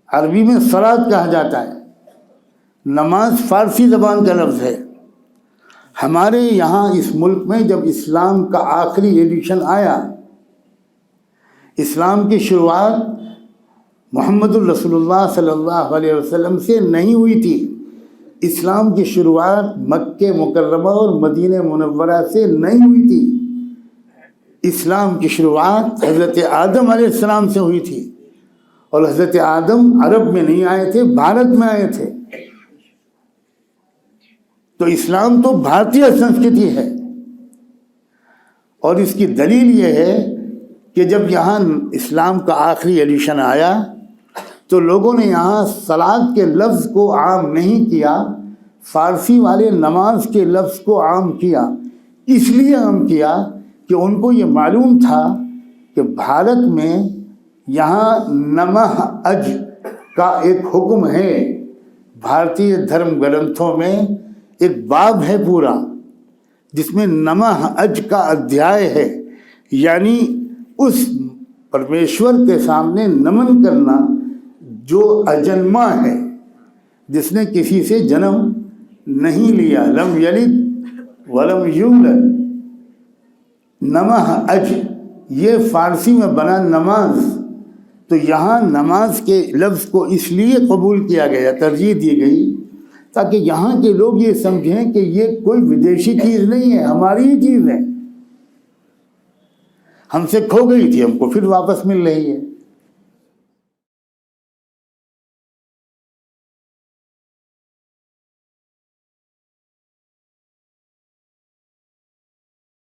अरबी में सलात कहा जाता है। नमाज फारसी ज़बान का लफ्ज़ है। हमारे यहाँ इस मुल्क में जब इस्लाम का आखिरी एडिशन आया, इस्लाम की शुरुआत मुहम्मदुर रसूलुल्लाह सल्लल्लाहु अलैहि वसल्लम से नहीं हुई थी। इस्लाम की शुरुआत मक्के मुकर्रमा और मदीने मुनव्वरा से नहीं हुई थी। इस्लाम की शुरुआत हज़रत आदम अलैहिस्सलाम से हुई थी, और हज़रत आदम अरब में नहीं आए थे, भारत में आए थे। तो इस्लाम तो भारतीय संस्कृति है। और इसकी दलील ये है कि जब यहाँ इस्लाम का आखिरी एडिशन आया तो लोगों ने यहाँ सलात के लफ्ज़ को आम नहीं किया, फ़ारसी वाले नमाज के लफ्ज़ को आम किया। इसलिए आम किया कि उनको ये मालूम था कि भारत में यहाँ नमः अज का एक हुक्म है। भारतीय धर्म ग्रंथों में एक बाब है पूरा जिसमें नमः अज का अध्याय है, यानी उस परमेश्वर के सामने नमन करना जो अजन्मा है, जिसने किसी से जन्म नहीं लिया, लम यलिद वलम यूलद। नमः अज ये फारसी में बना नमाज। तो यहाँ नमाज के लफ्ज़ को इसलिए कबूल किया गया, तरजीह दी गई, ताकि यहाँ के लोग ये समझें कि ये कोई विदेशी चीज़ नहीं है, हमारी ही चीज़ है। हमसे खो गई थी, हमको फिर वापस मिल रही है।